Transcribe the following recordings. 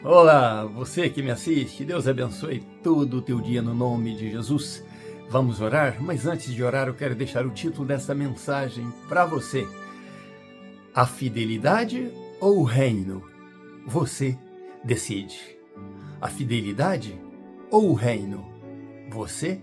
Olá, você que me assiste, Deus abençoe todo o teu dia no nome de Jesus. Vamos orar? Mas antes de orar, eu quero deixar o título dessa mensagem para você. A fidelidade ou o reino? Você decide. A fidelidade ou o reino? Você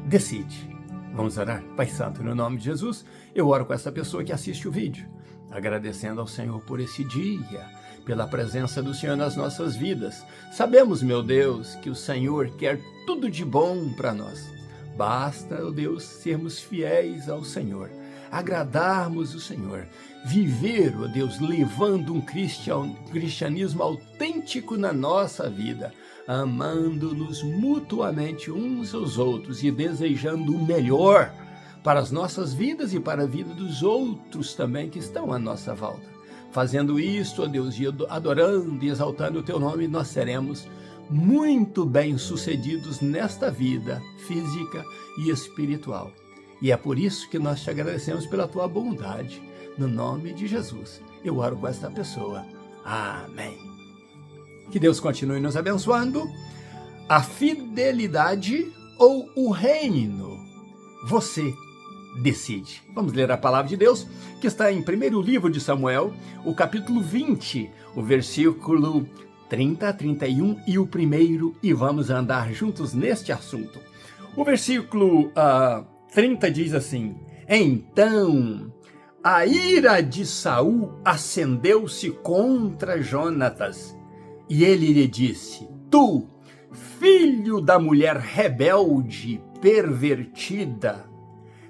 decide. Vamos orar? Pai Santo, no nome de Jesus, eu oro com essa pessoa que assiste o vídeo, agradecendo ao Senhor por esse dia, pela presença do Senhor nas nossas vidas. Sabemos, meu Deus, que o Senhor quer tudo de bom para nós. Basta, ó Deus, sermos fiéis ao Senhor, agradarmos o Senhor, viver, ó Deus, levando um cristianismo autêntico na nossa vida, amando-nos mutuamente uns aos outros e desejando o melhor para as nossas vidas e para a vida dos outros também que estão à nossa volta. Fazendo isso, ó Deus, e adorando e exaltando o teu nome, nós seremos muito bem-sucedidos nesta vida física e espiritual. E é por isso que nós te agradecemos pela tua bondade. No nome de Jesus, eu oro com esta pessoa. Amém. Que Deus continue nos abençoando. A fidelidade ou o reino? Você decide. Vamos ler a palavra de Deus, que está em 1º livro de Samuel, o capítulo 20, o versículo 30, 31 e o 1º, e vamos andar juntos neste assunto. O versículo 30 diz assim: Então a ira de Saul acendeu-se contra Jonatas, e ele lhe disse: Tu, filho da mulher rebelde, pervertida,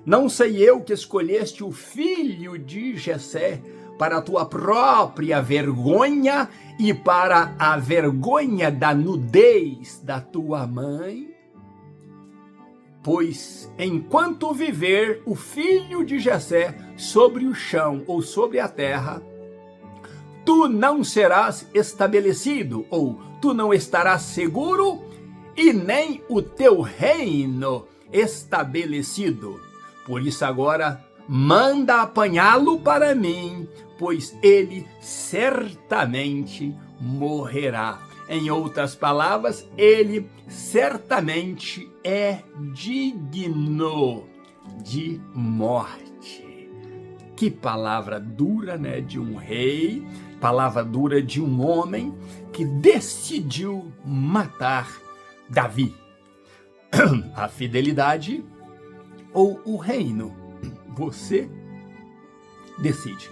não sei eu que escolheste o filho de Jessé para a tua própria vergonha e para a vergonha da nudez da tua mãe? Pois enquanto viver o filho de Jessé sobre o chão ou sobre a terra, tu não serás estabelecido, ou tu não estarás seguro, e nem o teu reino estabelecido. Por isso agora manda apanhá-lo para mim, pois ele certamente morrerá. Em outras palavras, ele certamente é digno de morte. Que palavra dura, né? De um rei, palavra dura de um homem que decidiu matar Davi. A fidelidade ou o reino? Você decide.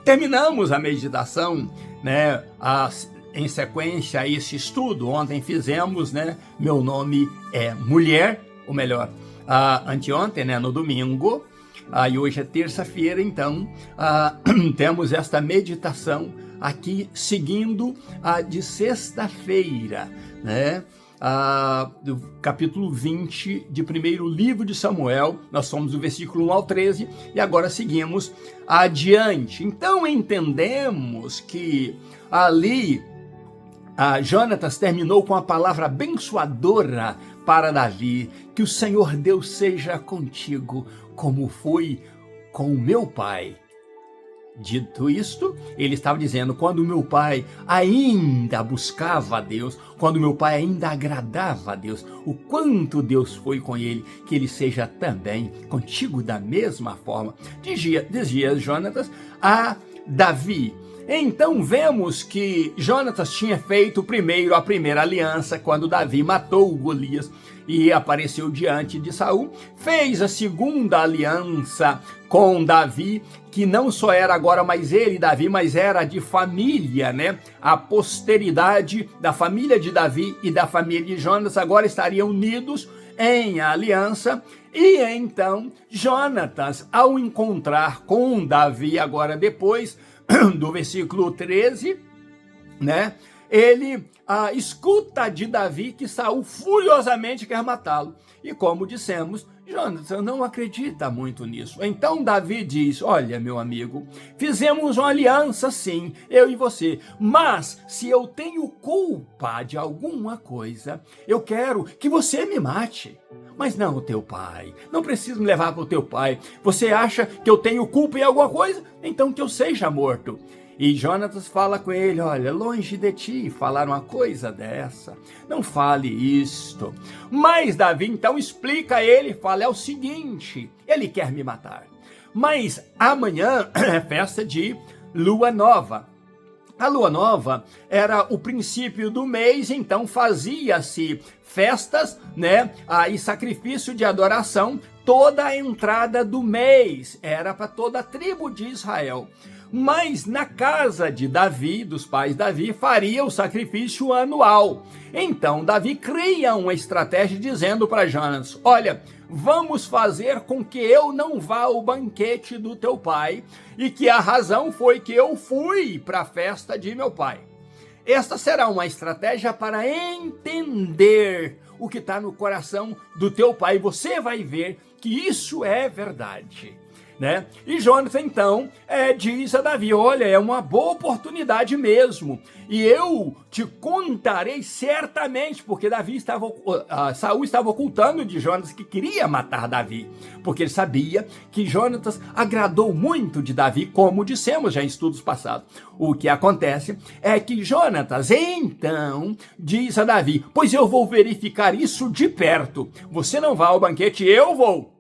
Terminamos a meditação, né? Em sequência a esse estudo, ontem fizemos, né? Meu nome é mulher, ou melhor, anteontem, né? No domingo, e hoje é terça-feira, então temos esta meditação aqui seguindo a de sexta-feira, né? Do capítulo 20 de 1º livro de Samuel, nós somos do versículo 1 ao 13, e agora seguimos adiante. Então entendemos que ali Jonatas terminou com a palavra abençoadora para Davi: que o Senhor Deus seja contigo, como foi com o meu pai. Dito isto, ele estava dizendo: quando meu pai ainda buscava a Deus, quando meu pai ainda agradava a Deus, o quanto Deus foi com ele, que ele seja também contigo da mesma forma. Dizia Jonatas a Davi. Então vemos que Jonatas tinha feito primeiro a primeira aliança quando Davi matou Golias e apareceu diante de Saul. Fez a segunda aliança com Davi, que não só era agora mais ele, Davi, mas era de família, né? A posteridade da família de Davi e da família de Jonatas agora estariam unidos em aliança. E então Jonatas, ao encontrar com Davi agora depois do versículo 13, né? Ele escuta de Davi que Saul furiosamente quer matá-lo. E como dissemos, Jonatas não acredita muito nisso. Então Davi diz: olha, meu amigo, fizemos uma aliança sim, eu e você, mas se eu tenho culpa de alguma coisa, eu quero que você me mate. Mas não o teu pai, não preciso me levar para o teu pai. Você acha que eu tenho culpa em alguma coisa? Então que eu seja morto. E Jonatas fala com ele, olha, longe de ti falar uma coisa dessa, não fale isto. Mas Davi então explica a ele, fala, é o seguinte, ele quer me matar. Mas amanhã é festa de lua nova. A lua nova era o princípio do mês, então fazia-se festas, né, e sacrifício de adoração toda a entrada do mês. Era para toda a tribo de Israel. Mas na casa de Davi, dos pais de Davi, faria o sacrifício anual. Então Davi cria uma estratégia dizendo para Jonatas, olha, vamos fazer com que eu não vá ao banquete do teu pai, e que a razão foi que eu fui para a festa de meu pai. Esta será uma estratégia para entender o que está no coração do teu pai. Você vai ver que isso é verdade, né? E Jonatas então diz a Davi, olha, é uma boa oportunidade mesmo, e eu te contarei certamente, porque Saul estava ocultando de Jonatas que queria matar Davi, porque ele sabia que Jonatas agradou muito de Davi, como dissemos já em estudos passados. O que acontece é que Jonatas então diz a Davi, pois eu vou verificar isso de perto, você não vai ao banquete, eu vou.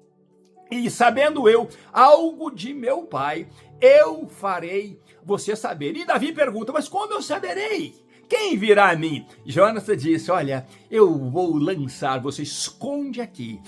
E sabendo eu algo de meu pai, eu farei você saber. E Davi pergunta, mas como eu saberei? Quem virá a mim? Jonatas disse, olha, eu vou lançar, você esconde aqui,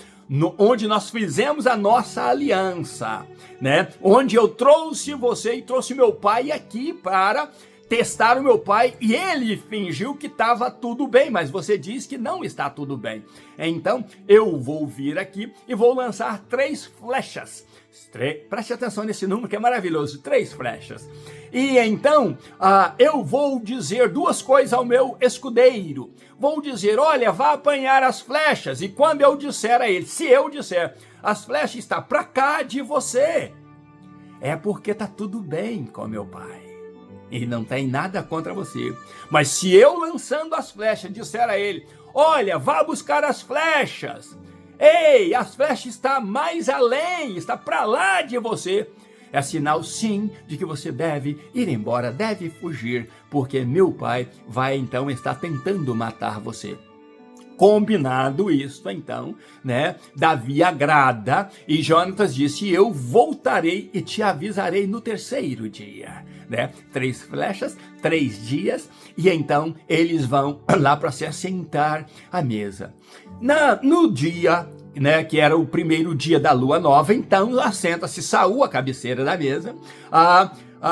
onde nós fizemos a nossa aliança, né? Onde eu trouxe você e trouxe meu pai aqui para testar o meu pai, e ele fingiu que estava tudo bem, mas você diz que não está tudo bem. Então, eu vou vir aqui e vou lançar 3 flechas. Preste atenção nesse número que é maravilhoso, 3 flechas. E então, eu vou dizer 2 coisas ao meu escudeiro. Vou dizer, olha, vá apanhar as flechas. E quando eu disser a ele, se eu disser, as flechas estão para cá de você, é porque está tudo bem com meu pai. E não tem nada contra você. Mas se eu lançando as flechas disser a ele, olha, vá buscar as flechas. Ei, as flechas estão mais além, está para lá de você. É sinal sim de que você deve ir embora, deve fugir, porque meu pai vai então estar tentando matar você. Combinado isso, então, né? Davi agrada e Jonatas disse, eu voltarei e te avisarei no 3º dia, né? 3 flechas, 3 dias, e então eles vão lá para se assentar à mesa. No dia, né, que era o primeiro dia da lua nova, então assenta-se Saul à cabeceira da mesa,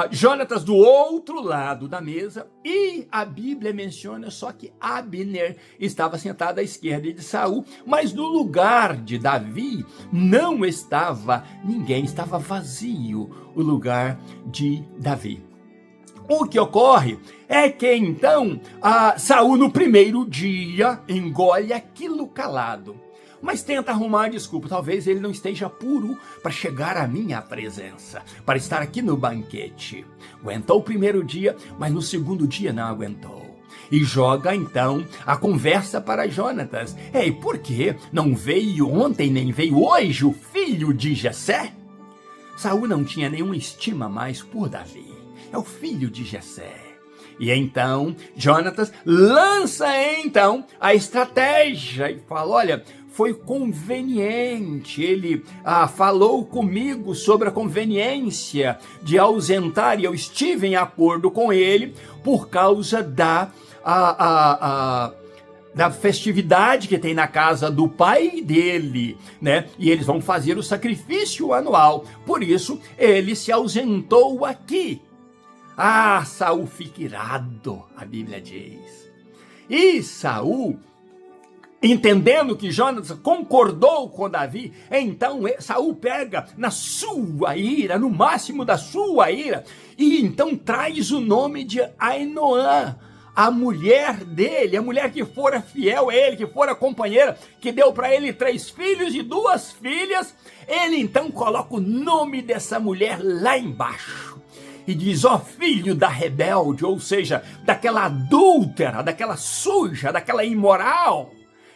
Jonatas do outro lado da mesa, e a Bíblia menciona só que Abner estava sentado à esquerda de Saul, mas no lugar de Davi não estava ninguém, estava vazio o lugar de Davi. O que ocorre é que então Saul no primeiro dia engole aquilo calado, mas tenta arrumar desculpa. Talvez ele não esteja puro para chegar à minha presença, para estar aqui no banquete. Aguentou o primeiro dia, mas no segundo dia não aguentou. E joga então a conversa para Jonatas. Ei, por que não veio ontem nem veio hoje o filho de Jessé? Saul não tinha nenhuma estima mais por Davi. É o filho de Jessé. E então Jonatas lança então a estratégia e fala, olha, foi conveniente, ele falou comigo sobre a conveniência de ausentar, e eu estive em acordo com ele por causa da festividade que tem na casa do pai dele, né? E eles vão fazer o sacrifício anual, por isso ele se ausentou aqui. Saul fica irado, a Bíblia diz. E Saul, entendendo que Jonatas concordou com Davi, então Saul pega na sua ira, no máximo da sua ira, e então traz o nome de Ainoã, a mulher dele, a mulher que fora fiel a ele, que fora companheira, que deu para ele 3 filhos e 2 filhas. Ele então coloca o nome dessa mulher lá embaixo e diz, ó filho da rebelde, ou seja, daquela adúltera, daquela suja, daquela imoral,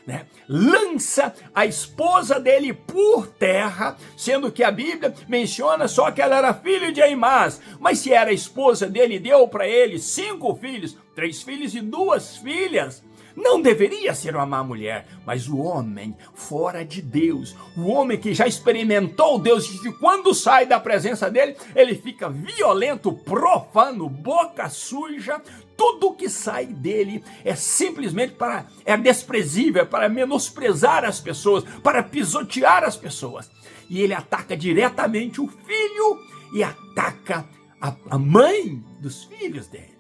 né, lança a esposa dele por terra, sendo que a Bíblia menciona só que ela era filha de Aimás, mas se era a esposa dele, deu para ele 5 filhos, 3 filhos e 2 filhas. Não deveria ser uma má mulher, mas o homem fora de Deus, o homem que já experimentou Deus, e que quando sai da presença dele, ele fica violento, profano, boca suja. Tudo que sai dele é simplesmente é desprezível, para menosprezar as pessoas, para pisotear as pessoas. E ele ataca diretamente o filho e ataca a mãe dos filhos dele.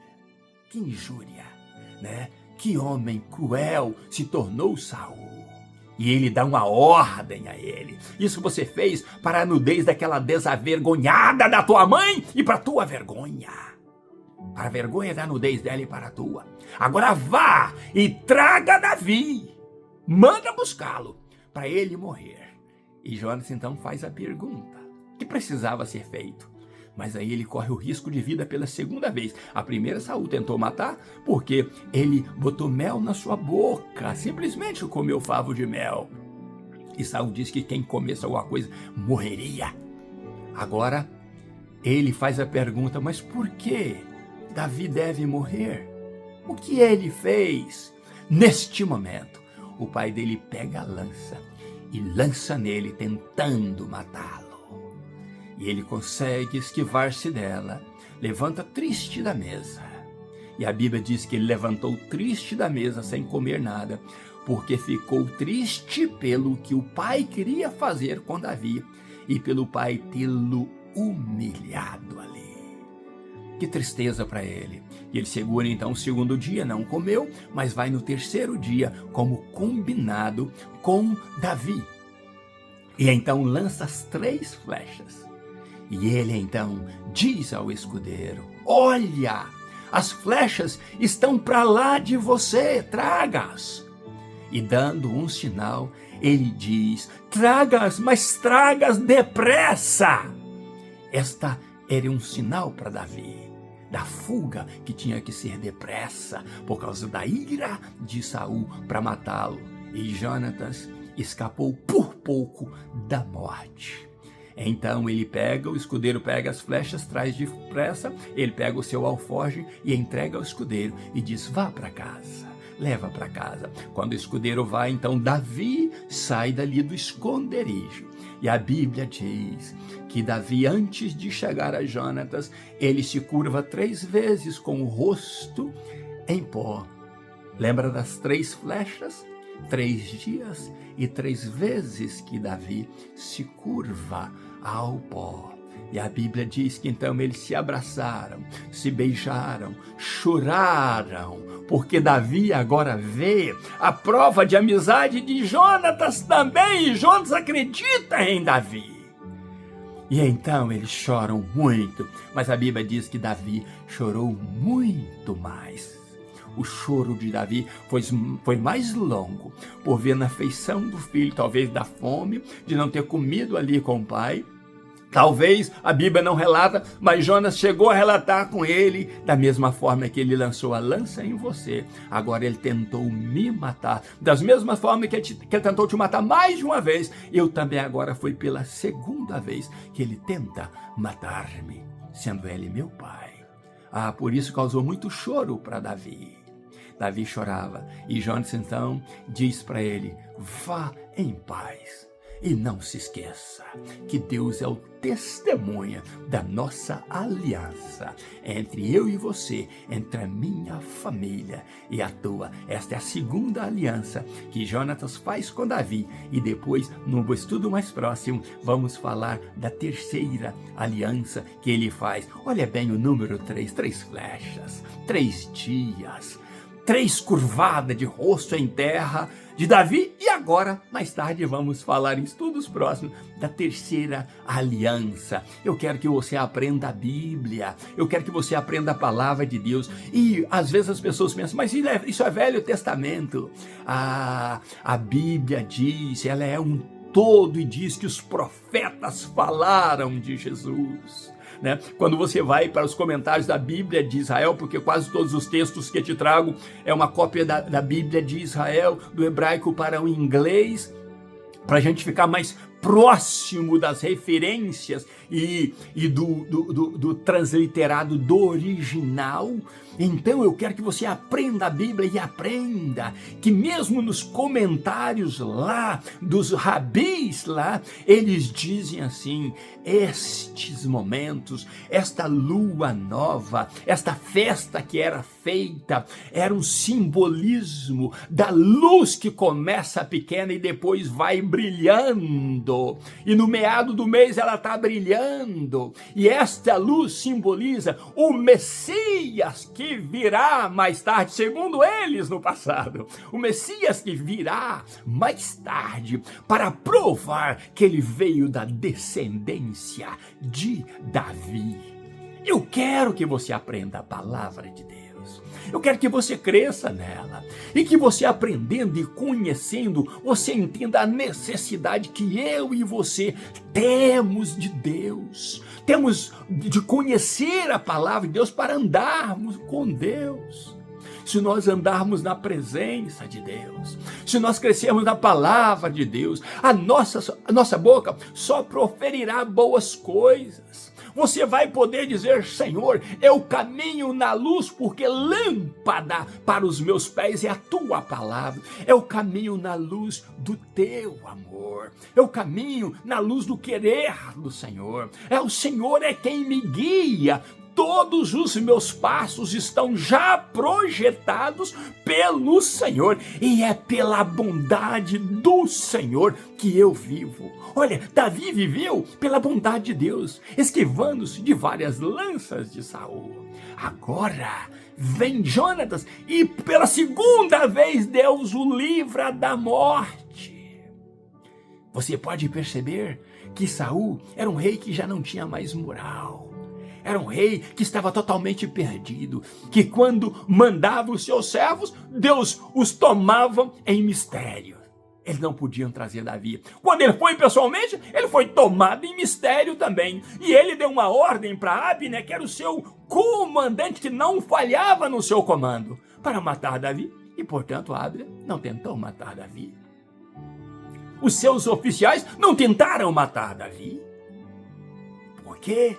Que injúria, né? Que homem cruel se tornou Saul. E ele dá uma ordem a ele. Isso você fez para a nudez daquela desavergonhada da tua mãe e para a tua vergonha. Para a vergonha da nudez dela e para a tua. Agora vá e traga Davi. Manda buscá-lo para ele morrer. E Jonas então faz a pergunta que precisava ser feito. Mas aí ele corre o risco de vida pela segunda vez. A primeira Saul tentou matar porque ele botou mel na sua boca. Simplesmente comeu favo de mel. E Saul disse que quem comesse alguma coisa morreria. Agora ele faz a pergunta, mas por que Davi deve morrer? O que ele fez? Neste momento, o pai dele pega a lança e lança nele tentando matá-lo. E ele consegue esquivar-se dela, levanta triste da mesa. E a Bíblia diz que ele levantou triste da mesa sem comer nada, porque ficou triste pelo que o pai queria fazer com Davi e pelo pai tê-lo humilhado ali. Que tristeza para ele. E ele segura então o segundo dia, não comeu, mas vai no terceiro dia, como combinado com Davi. E então lança as 3 flechas. E ele então diz ao escudeiro: olha, as flechas estão para lá de você, traga-as. E dando um sinal, ele diz: traga-as, mas traga-as depressa. Esta era um sinal para Davi, da fuga que tinha que ser depressa, por causa da ira de Saul para matá-lo. E Jonatas escapou por pouco da morte. Então o escudeiro pega as flechas, traz depressa, ele pega o seu alforje e entrega ao escudeiro e diz: vá para casa, leva para casa. Quando o escudeiro vai, então Davi sai dali do esconderijo. E a Bíblia diz que Davi, antes de chegar a Jonatas, ele se curva 3 vezes com o rosto em pó. Lembra das 3 flechas? 3 dias e 3 vezes que Davi se curva ao pó. E a Bíblia diz que então eles se abraçaram, se beijaram, choraram, porque Davi agora vê a prova de amizade de Jonatas também, e Jonatas acredita em Davi. E então eles choram muito, mas a Bíblia diz que Davi chorou muito mais. O choro de Davi foi mais longo, por ver na afeição do filho, talvez da fome, de não ter comido ali com o pai. Talvez a Bíblia não relata, mas Jonas chegou a relatar com ele, da mesma forma que ele lançou a lança em você, agora ele tentou me matar. Das mesmas formas que ele tentou te matar mais de uma vez, eu também agora foi pela segunda vez que ele tenta matar-me, sendo ele meu pai. Por isso causou muito choro para Davi. Davi chorava e Jonas então diz para ele: vá em paz. E não se esqueça que Deus é o testemunha da nossa aliança entre eu e você, entre a minha família e a tua. Esta é a segunda aliança que Jonatas faz com Davi. E depois, no estudo mais próximo, vamos falar da terceira aliança que ele faz. Olha bem o número 3, 3 flechas, 3 dias, 3 curvadas de rosto em terra de Davi. E agora, mais tarde, vamos falar em estudos próximos da terceira aliança. Eu quero que você aprenda a Bíblia, eu quero que você aprenda a palavra de Deus. E às vezes as pessoas pensam: mas isso é Velho Testamento. A Bíblia diz, ela é um todo, e diz que os profetas falaram de Jesus. né? Quando você vai para os comentários da Bíblia de Israel, porque quase todos os textos que eu te trago é uma cópia da Bíblia de Israel, do hebraico para o inglês, para a gente ficar mais próximo das referências e do transliterado do original. Então eu quero que você aprenda a Bíblia e aprenda que mesmo nos comentários lá, dos rabis lá, eles dizem assim: estes momentos, esta lua nova, esta festa que era feita, era um simbolismo da luz que começa pequena e depois vai brilhando. E no meado do mês ela está brilhando. E esta luz simboliza o Messias que virá mais tarde, segundo eles no passado. O Messias que virá mais tarde para provar que ele veio da descendência de Davi. Eu quero que você aprenda a palavra de Deus. Eu quero que você cresça nela e que você, aprendendo e conhecendo, você entenda a necessidade que eu e você temos de Deus. Temos de conhecer a palavra de Deus para andarmos com Deus. Se nós andarmos na presença de Deus, se nós crescermos na palavra de Deus, a nossa boca só proferirá boas coisas. Você vai poder dizer: Senhor, eu caminho na luz, porque lâmpada para os meus pés é a tua palavra. Eu caminho na luz do teu amor. Eu caminho na luz do querer do Senhor. O Senhor é quem me guia. Todos os meus passos estão já projetados pelo Senhor, e é pela bondade do Senhor que eu vivo. Olha, Davi viveu pela bondade de Deus, esquivando-se de várias lanças de Saul. Agora vem Jonatas e pela segunda vez Deus o livra da morte. Você pode perceber que Saul era um rei que já não tinha mais moral. Era um rei que estava totalmente perdido, que quando mandava os seus servos, Deus os tomava em mistério. Eles não podiam trazer Davi. Quando ele foi pessoalmente, ele foi tomado em mistério também. E ele deu uma ordem para Abner, que era o seu comandante, que não falhava no seu comando, para matar Davi. E, portanto, Abner não tentou matar Davi. Os seus oficiais não tentaram matar Davi. Por quê?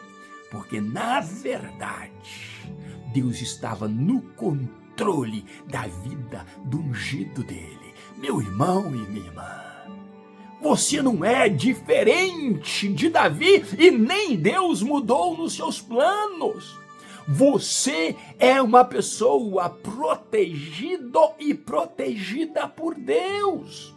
Porque, na verdade, Deus estava no controle da vida do ungido dele. Meu irmão e minha irmã, você não é diferente de Davi e nem Deus mudou nos seus planos. Você é uma pessoa protegida e protegida por Deus.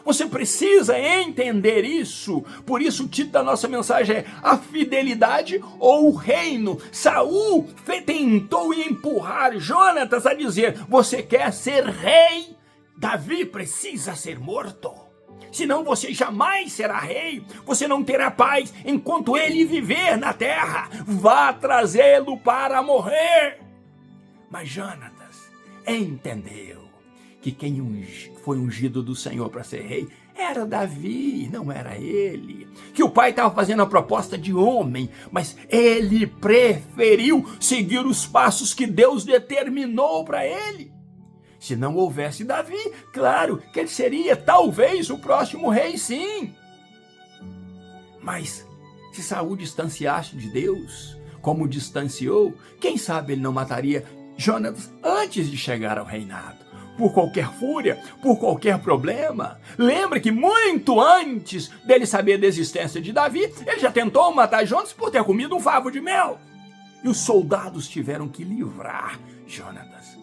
Você precisa entender isso. Por isso o título da nossa mensagem é A Fidelidade ou o Reino. Saul tentou empurrar Jonatas a dizer: você quer ser rei? Davi precisa ser morto. Senão você jamais será rei. Você não terá paz enquanto ele viver na terra. Vá trazê-lo para morrer. Mas Jonatas entendeu que quem foi ungido do Senhor para ser rei era Davi, não era ele. Que o pai estava fazendo a proposta de homem, mas ele preferiu seguir os passos que Deus determinou para ele. Se não houvesse Davi, claro que ele seria talvez o próximo rei, sim. Mas se Saul distanciasse de Deus, como distanciou, quem sabe ele não mataria Jonatas antes de chegar ao reinado. Por qualquer fúria, por qualquer problema. Lembre que muito antes dele saber da existência de Davi, ele já tentou matar Jonatas por ter comido um favo de mel. E os soldados tiveram que livrar Jonatas.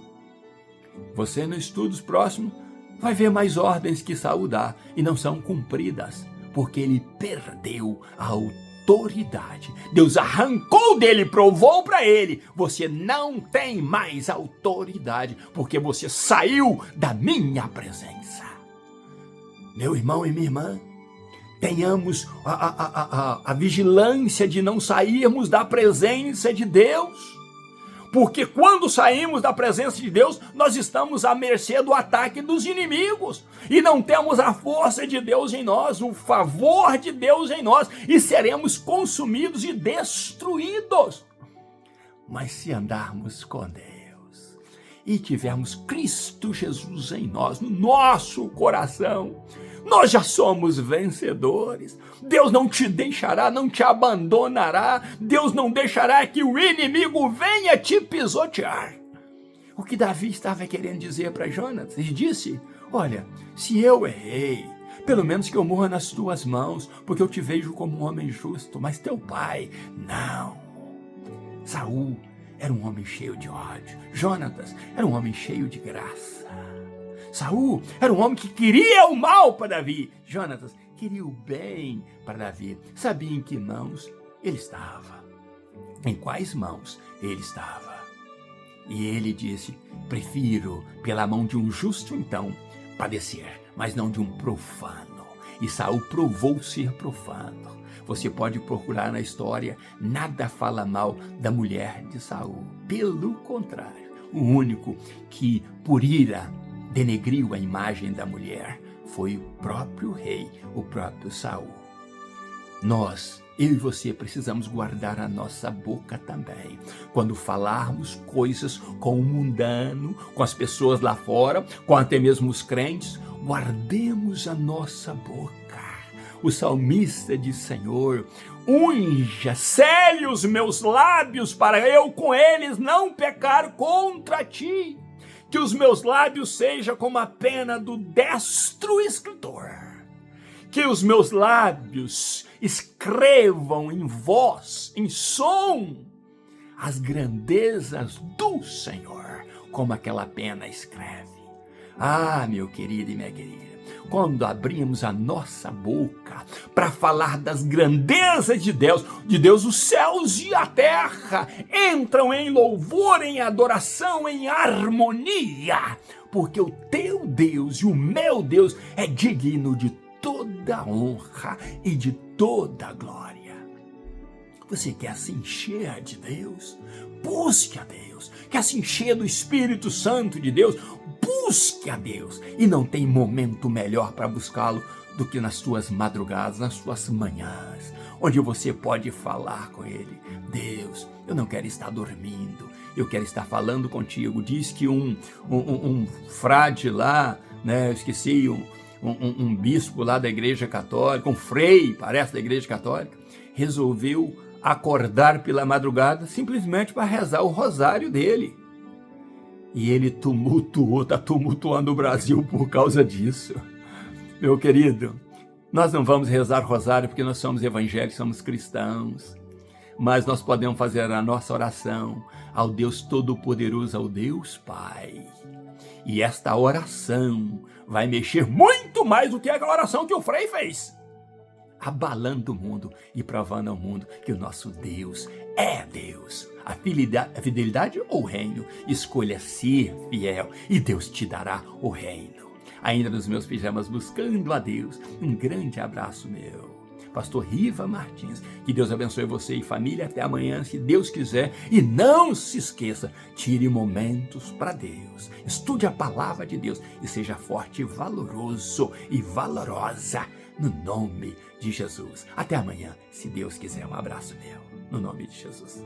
Você, nos estudos próximos, vai ver mais ordens que Saul dá e não são cumpridas, porque ele perdeu a autoridade. Deus arrancou dele, provou para ele: você não tem mais autoridade, porque você saiu da minha presença. Meu irmão e minha irmã, tenhamos a vigilância de não sairmos da presença de Deus, Porque quando saímos da presença de Deus, nós estamos à mercê do ataque dos inimigos. E não temos a força de Deus em nós, o favor de Deus em nós. E seremos consumidos e destruídos. Mas se andarmos com Deus e tivermos Cristo Jesus em nós, no nosso coração, nós já somos vencedores. Deus não te deixará, não te abandonará. Deus não deixará que o inimigo venha te pisotear. O que Davi estava querendo dizer para Jonatas? Ele disse, olha, se eu errei, pelo menos que eu morra nas tuas mãos, porque eu te vejo como um homem justo, mas teu pai, não. Saul era um homem cheio de ódio. Jonatas era um homem cheio de graça. Saul era um homem que queria o mal para Davi. Jonatas queria o bem para Davi. Sabia em que mãos ele estava. Em quais mãos ele estava. E ele disse, prefiro pela mão de um justo então padecer, mas não de um profano. E Saul provou ser profano. Você pode procurar na história, nada fala mal da mulher de Saul. Pelo contrário, o único que por ira denegriu a imagem da mulher foi o próprio rei, o próprio Saul. Nós, eu e você, precisamos guardar a nossa boca também. Quando falarmos coisas com o mundano, com as pessoas lá fora, com até mesmo os crentes, guardemos a nossa boca. O salmista diz, Senhor, unja, sele os meus lábios para eu com eles não pecar contra ti. Que os meus lábios sejam como a pena do destro escritor. Que os meus lábios escrevam em voz, em som, as grandezas do Senhor, como aquela pena escreve. Ah, meu querido e minha querida, quando abrimos a nossa boca para falar das grandezas de Deus, os céus e a terra entram em louvor, em adoração, em harmonia, porque o teu Deus e o meu Deus é digno de toda honra e de toda glória. Você quer se encher de Deus? Busque a Deus. Quer se encher do Espírito Santo de Deus? Busque a Deus. E não tem momento melhor para buscá-lo do que nas suas madrugadas, nas suas manhãs, onde você pode falar com Ele. Deus, eu não quero estar dormindo, eu quero estar falando contigo. Diz que um frade lá, né, eu esqueci, um bispo lá da Igreja Católica, um frei, parece, da Igreja Católica, resolveu acordar pela madrugada simplesmente para rezar o rosário dele. E ele está tumultuando o Brasil por causa disso. Meu querido, nós não vamos rezar rosário porque nós somos evangélicos, somos cristãos. Mas nós podemos fazer a nossa oração ao Deus Todo-Poderoso, ao Deus Pai. E esta oração vai mexer muito mais do que aquela oração que o Frei fez, abalando o mundo e provando ao mundo que o nosso Deus é Deus. A fidelidade ou o reino? Escolha ser fiel e Deus te dará o reino. Ainda nos meus pijamas buscando a Deus, um grande abraço meu. Pastor Riva Martins, que Deus abençoe você e família, até amanhã, se Deus quiser, e não se esqueça, tire momentos para Deus, estude a palavra de Deus e seja forte e valoroso e valorosa, no nome de Jesus. Até amanhã, se Deus quiser, um abraço meu, no nome de Jesus.